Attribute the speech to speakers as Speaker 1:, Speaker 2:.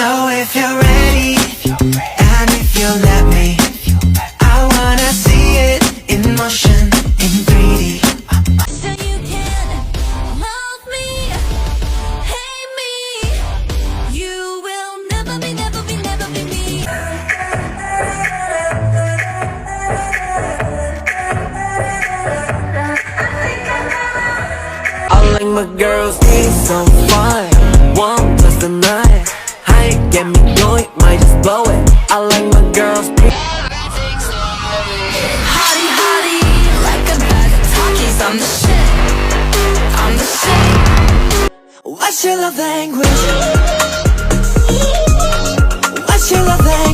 Speaker 1: So if you're ready, and if you let me, I wanna see it in motion, in 3D.
Speaker 2: So you can love me, hate me. You will never be, never be, never be me.
Speaker 1: I like my girls need some fun. 1 plus the 9. I get me going, might just blow it. I like my girls
Speaker 2: Hottie, hottie, like a bag of Takis. I'm the shit, I'm the shit.
Speaker 1: What's your love language? What's your love language?